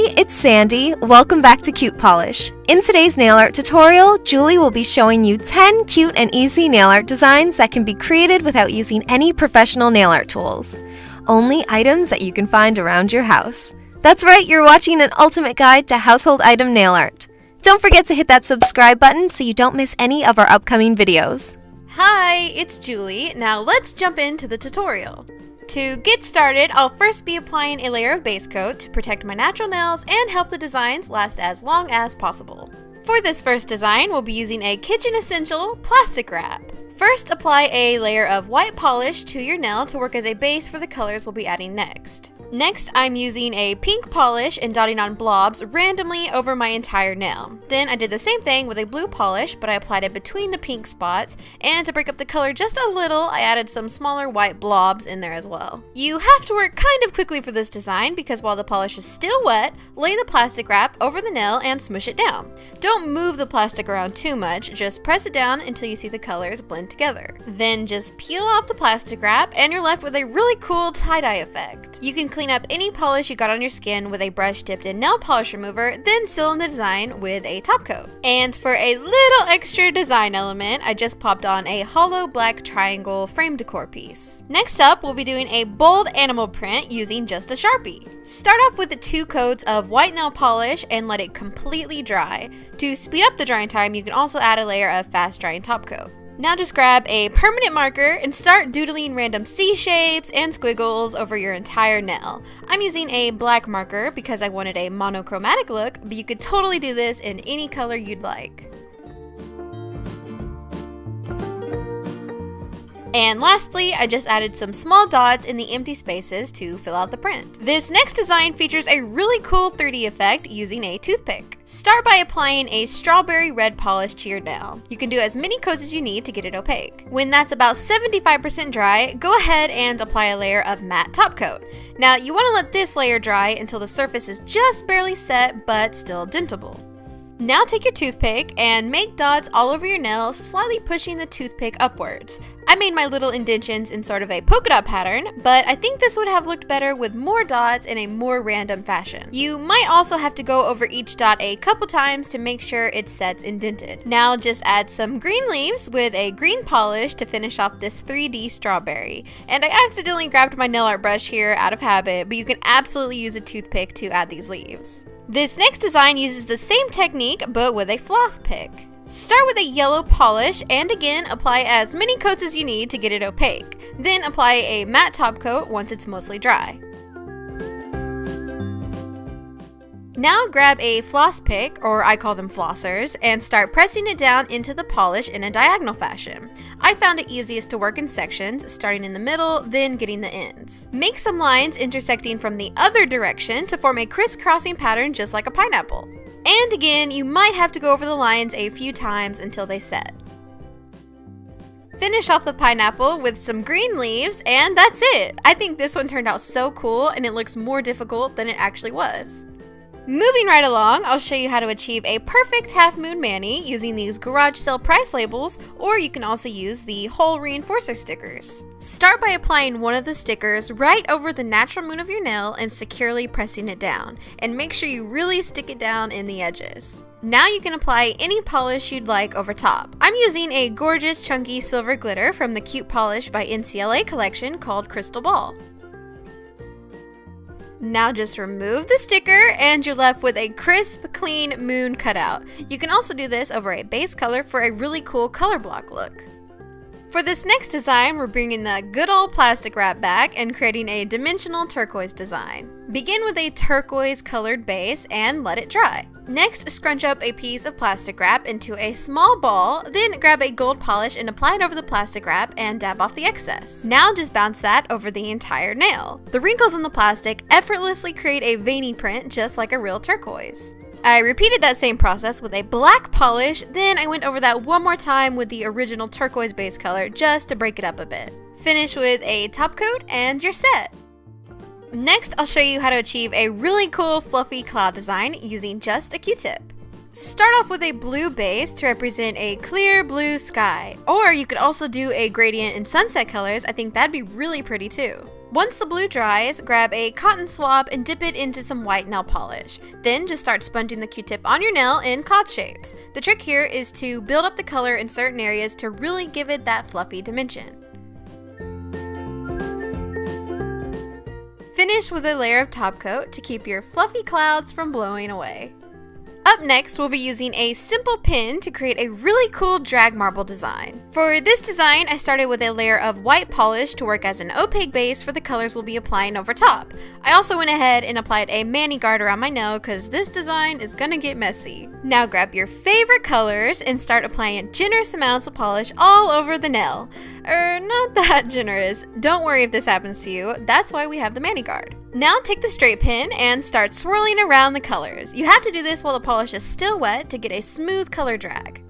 Hey, it's Sandy. Welcome back to CutePolish. In today's nail art tutorial, Julie will be showing you 10 cute and easy nail art designs that can be created without using any professional nail art tools. Only items that you can find around your house. That's right, you're watching an ultimate guide to household item nail art. Don't forget to hit that subscribe button so you don't miss any of our upcoming videos. Hi, it's Julie. Now let's jump into the tutorial. To get started, I'll first be applying a layer of base coat to protect my natural nails and help the designs last as long as possible. For this first design, we'll be using a kitchen essential plastic wrap. First, apply a layer of white polish to your nail to work as a base for the colors we'll be adding next. Next, I'm using a pink polish and dotting on blobs randomly over my entire nail. Then I did the same thing with a blue polish, but I applied it between the pink spots, and to break up the color just a little, I added some smaller white blobs in there as well. You have to work kind of quickly for this design because while the polish is still wet, lay the plastic wrap over the nail and smush it down. Don't move the plastic around too much, just press it down until you see the colors blend together. Then just peel off the plastic wrap and you're left with a really cool tie-dye effect. You can clean up any polish you got on your skin with a brush dipped in nail polish remover, then seal in the design with a top coat. And for a little extra design element, I just popped on a hollow black triangle frame decor piece. Next up, we'll be doing a bold animal print using just a Sharpie. Start off with the 2 coats of white nail polish and let it completely dry. To speed up the drying time, you can also add a layer of fast drying top coat. Now just grab a permanent marker and start doodling random C shapes and squiggles over your entire nail. I'm using a black marker because I wanted a monochromatic look, but you could totally do this in any color you'd like. And lastly, I just added some small dots in the empty spaces to fill out the print. This next design features a really cool 3D effect using a toothpick. Start by applying a strawberry red polish to your nail. You can do as many coats as you need to get it opaque. When that's about 75% dry, go ahead and apply a layer of matte top coat. Now you want to let this layer dry until the surface is just barely set but still dentable. Now take your toothpick and make dots all over your nail, slightly pushing the toothpick upwards. I made my little indentions in sort of a polka dot pattern, but I think this would have looked better with more dots in a more random fashion. You might also have to go over each dot a couple times to make sure it sets indented. Now just add some green leaves with a green polish to finish off this 3D strawberry. And I accidentally grabbed my nail art brush here out of habit, but you can absolutely use a toothpick to add these leaves. This next design uses the same technique, but with a floss pick. Start with a yellow polish and again apply as many coats as you need to get it opaque. Then apply a matte top coat once it's mostly dry. Now grab a floss pick, or I call them flossers, and start pressing it down into the polish in a diagonal fashion. I found it easiest to work in sections, starting in the middle, then getting the ends. Make some lines intersecting from the other direction to form a crisscrossing pattern just like a pineapple. And again, you might have to go over the lines a few times until they set. Finish off the pineapple with some green leaves, and that's it! I think this one turned out so cool and it looks more difficult than it actually was. Moving right along, I'll show you how to achieve a perfect half moon mani using these garage sale price labels, or you can also use the hole reinforcer stickers. Start by applying one of the stickers right over the natural moon of your nail and securely pressing it down, and make sure you really stick it down in the edges. Now you can apply any polish you'd like over top. I'm using a gorgeous chunky silver glitter from the CutePolish by NCLA collection called Crystal Ball. Now just remove the sticker and you're left with a crisp, clean moon cutout. You can also do this over a base color for a really cool color block look. For this next design, we're bringing the good old plastic wrap back and creating a dimensional turquoise design. Begin with a turquoise colored base and let it dry. Next, scrunch up a piece of plastic wrap into a small ball, then grab a gold polish and apply it over the plastic wrap and dab off the excess. Now just bounce that over the entire nail. The wrinkles in the plastic effortlessly create a veiny print just like a real turquoise. I repeated that same process with a black polish, then I went over that one more time with the original turquoise base color just to break it up a bit. Finish with a top coat and you're set! Next, I'll show you how to achieve a really cool fluffy cloud design using just a Q-tip. Start off with a blue base to represent a clear blue sky, or you could also do a gradient in sunset colors. I think that'd be really pretty too. Once the blue dries, grab a cotton swab and dip it into some white nail polish. Then just start sponging the Q-tip on your nail in cod shapes. The trick here is to build up the color in certain areas to really give it that fluffy dimension. Finish with a layer of top coat to keep your fluffy clouds from blowing away. Up next, we'll be using a simple pin to create a really cool drag marble design. For this design, I started with a layer of white polish to work as an opaque base for the colors we'll be applying over top. I also went ahead and applied a mani guard around my nail because this design is gonna get messy. Now grab your favorite colors and start applying generous amounts of polish all over the nail. Not that generous. Don't worry if this happens to you, that's why we have the mani guard. Now take the straight pin and start swirling around the colors. You have to do this while the polish is still wet to get a smooth color drag.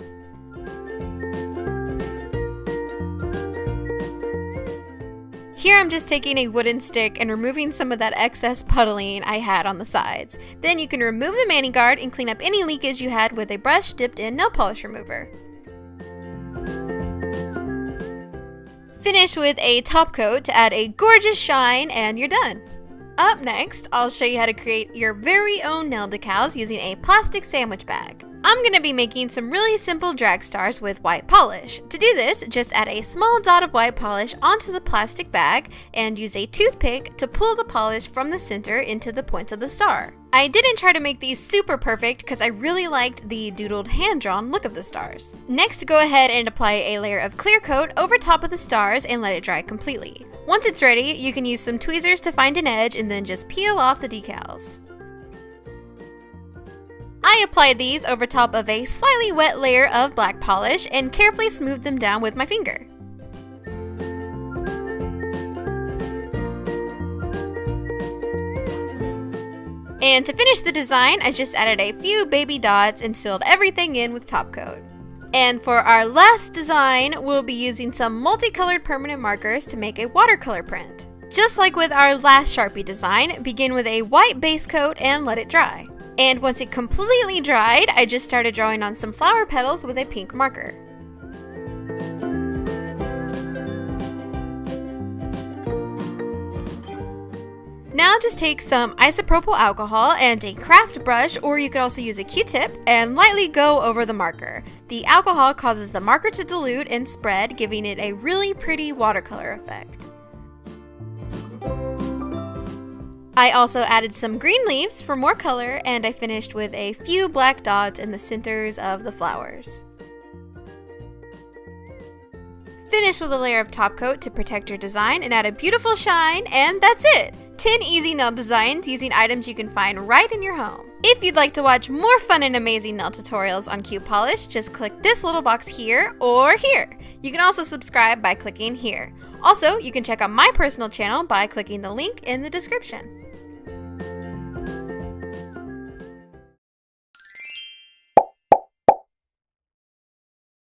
Here I'm just taking a wooden stick and removing some of that excess puddling I had on the sides. Then you can remove the mani guard and clean up any leakage you had with a brush dipped in nail polish remover. Finish with a top coat to add a gorgeous shine and you're done. Up next, I'll show you how to create your very own nail decals using a plastic sandwich bag. I'm going to be making some really simple drag stars with white polish. To do this, just add a small dot of white polish onto the plastic bag and use a toothpick to pull the polish from the center into the points of the star. I didn't try to make these super perfect because I really liked the doodled hand-drawn look of the stars. Next, go ahead and apply a layer of clear coat over top of the stars and let it dry completely. Once it's ready, you can use some tweezers to find an edge and then just peel off the decals. I applied these over top of a slightly wet layer of black polish and carefully smoothed them down with my finger. And to finish the design, I just added a few baby dots and sealed everything in with top coat. And for our last design, we'll be using some multicolored permanent markers to make a watercolor print. Just like with our last Sharpie design, begin with a white base coat and let it dry. And once it completely dried, I just started drawing on some flower petals with a pink marker. Now just take some isopropyl alcohol and a craft brush, or you could also use a Q-tip, and lightly go over the marker. The alcohol causes the marker to dilute and spread, giving it a really pretty watercolor effect. I also added some green leaves for more color, and I finished with a few black dots in the centers of the flowers. Finish with a layer of top coat to protect your design and add a beautiful shine, and that's it! 10 easy nail designs using items you can find right in your home. If you'd like to watch more fun and amazing nail tutorials on CutePolish, just click this little box here or here. You can also subscribe by clicking here. Also, you can check out my personal channel by clicking the link in the description.